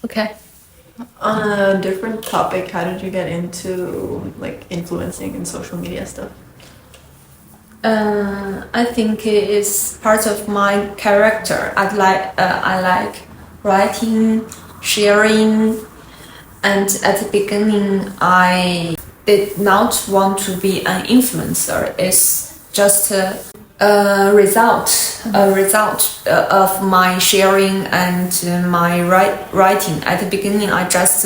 Okay. On a different topic, how did you get into like influencing and social media stuff? I think it is part of my character. I like writing, sharing, and at the beginning, I did not want to be an influencer. It's just a result of my sharing and my writing. At the beginning, I just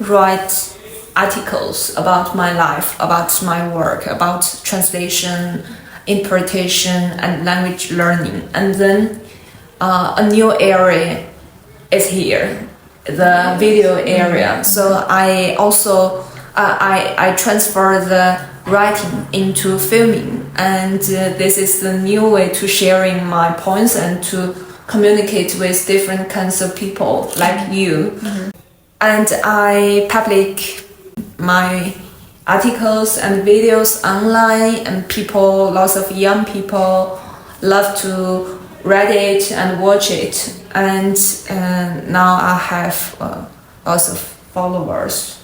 write articles about my life, about my work, about translation, interpretation, and language learning. And then a new area is here, the video area. So I also I transfer the writing into filming, and this is the new way to sharing my points and to communicate with different kinds of people like you. Mm-hmm. And I public my articles and videos online, and lots of young people love to read it and watch it. And now I have lots of followers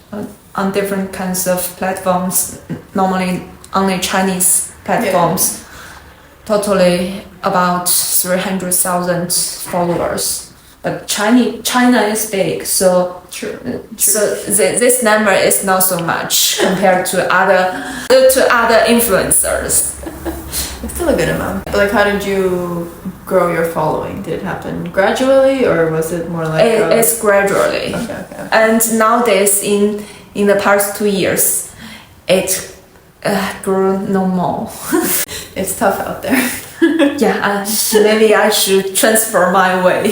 on different kinds of platforms, normally only Chinese platforms. Yeah. Totally about 300,000 followers. But China is big, so true. So this number is not so much compared to other influencers. It's still a good amount. But like, how did you grow your following? Did it happen gradually, or was it more like? It's gradually. Okay. And nowadays, in the past 2 years, it grew no more. It's tough out there. Yeah, maybe I should transfer my way.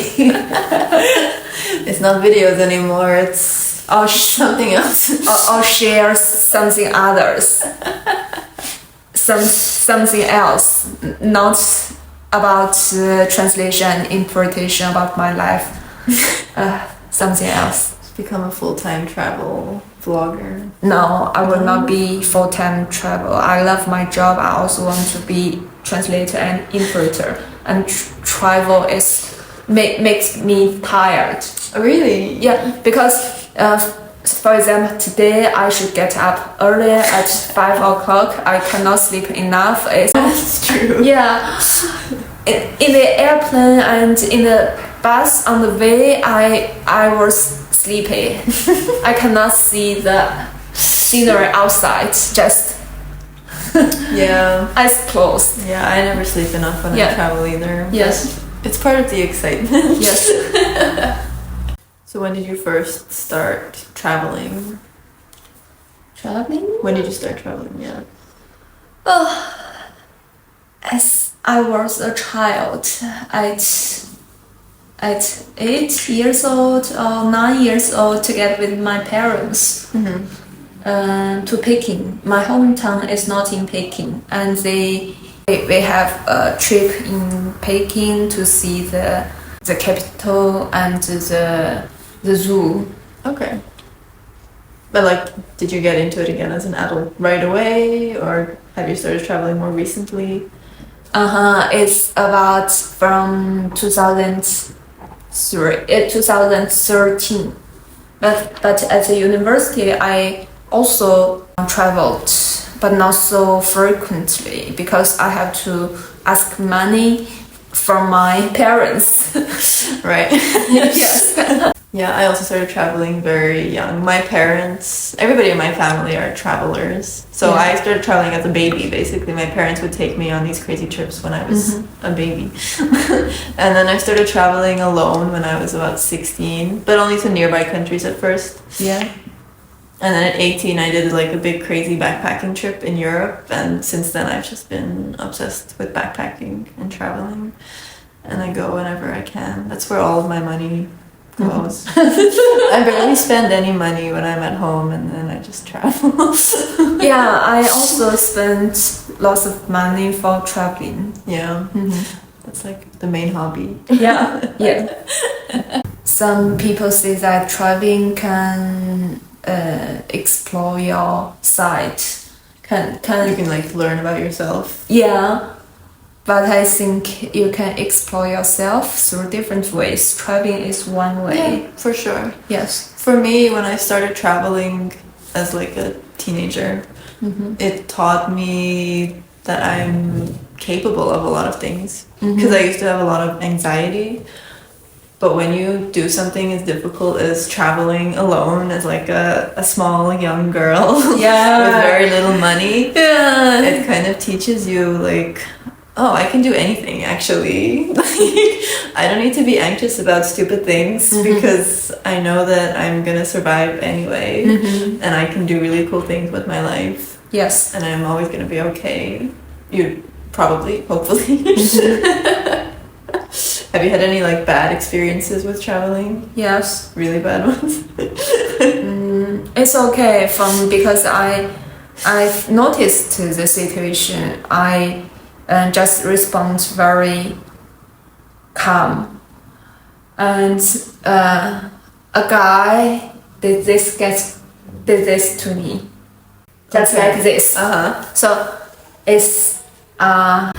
It's not videos anymore, it's something else. or share something others. Something else, not about translation, interpretation about my life. Something else. Become a full-time travel vlogger. No, I will not be full-time travel. I love my job. I also want to be translator and interpreter. And travel makes me tired. Oh, really? Yeah, because for example, today I should get up early at 5 o'clock. I cannot sleep enough. That's true. Yeah. In the airplane and in the bus on the way, I was sleepy. I cannot see the scenery outside. Just yeah, eyes closed. Yeah, I never sleep enough when I travel either. Yes, it's part of the excitement. Yes. So when did you first start traveling? Traveling? When did you start traveling? Yeah. Oh, as I was a child, at 8 years old or 9 years old, together with my parents, to Peking. My hometown is not in Peking, and we have a trip in Peking to see the capital and the zoo. Okay. But like, did you get into it again as an adult right away, or have you started traveling more recently? It's about from 2013. But at the university, I also traveled, but not so frequently because I have to ask money from my parents. Right. Yes. Yeah, I also started traveling very young. My parents, everybody in my family are travelers. So I started traveling as a baby, basically. My parents would take me on these crazy trips when I was a baby. And then I started traveling alone when I was about 16, but only to nearby countries at first. Yeah. And then at 18, I did like a big crazy backpacking trip in Europe. And since then, I've just been obsessed with backpacking and traveling. And I go whenever I can. That's where all of my money goes. I barely spend any money when I'm at home, and then I just travel. Yeah, I also spend lots of money for traveling. Yeah. That's like the main hobby. Yeah. Some people say that traveling can explore your side. You can like learn about yourself. Yeah, But I think you can explore yourself through different ways. Traveling is one way. Yeah, for sure. Yes. For me, when I started traveling as like a teenager, it taught me that I'm capable of a lot of things. Because I used to have a lot of anxiety. But when you do something as difficult as traveling alone as like a small young girl with very little money, it kind of teaches you like, oh, I can do anything actually. Like, I don't need to be anxious about stupid things because I know that I'm gonna survive anyway, and I can do really cool things with my life. Yes. And I'm always gonna be okay. You probably, hopefully. Have you had any like bad experiences with traveling? Yes. Really bad ones? It's okay because I've noticed the situation. I just respond very calm, and a guy did this to me, just like this. So it's I'm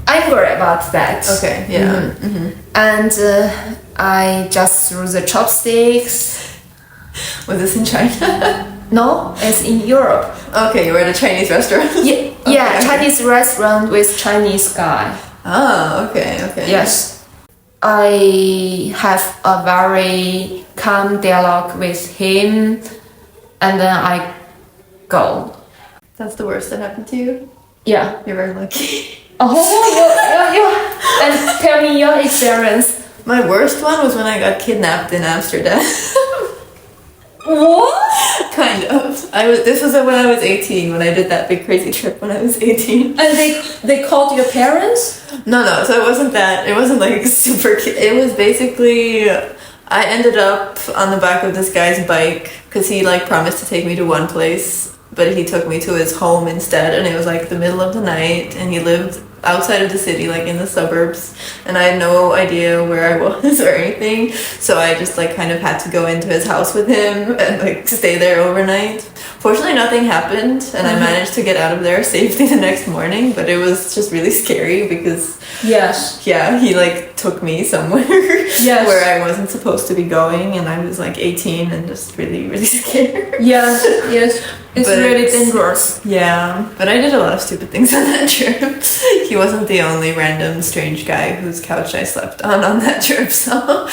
angry about that. Okay, yeah. And I just threw the chopsticks. Was this in China? No, it's in Europe. Okay, you were at a Chinese restaurant? Yeah, Chinese restaurant with Chinese guy. Oh, okay. Yes. I have a very calm dialogue with him, and then I go. That's the worst that happened to you? Yeah. You're very lucky. Oh, you. And tell me your experience. My worst one was when I got kidnapped in Amsterdam. What? Kind of. This was when I was 18, when I did that big crazy trip when I was 18. And they called your parents? No, so it wasn't that. It wasn't like super it was basically, I ended up on the back of this guy's bike because he like promised to take me to one place, but he took me to his home instead, and it was like the middle of the night, and he lived outside of the city, like in the suburbs, and I had no idea where I was or anything, so I just like kind of had to go into his house with him and like stay there overnight. Fortunately nothing happened, and I managed to get out of there safely the next morning, but it was just really scary because he like took me somewhere where I wasn't supposed to be going, and I was like 18 and just really, really scared. Yes. It's really dangerous. Yeah, but I did a lot of stupid things on that trip. He wasn't the only random strange guy whose couch I slept on that trip, so...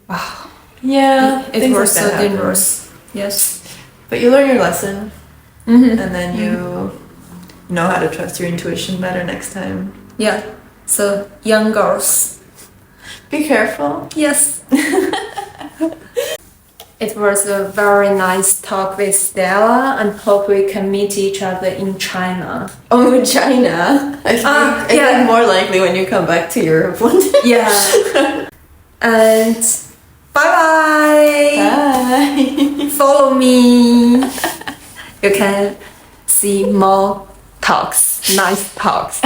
Wow. Yeah, it was so dangerous. Yes. But you learn your lesson, and then you know how to trust your intuition better next time. Yeah, so young girls, be careful. Yes. It was a very nice talk with Stella, and hope we can meet each other in China. Oh, China! I think more likely when you come back to Europe one day. Yeah. And bye-bye! Bye! Follow me! You can see more talks, nice talks.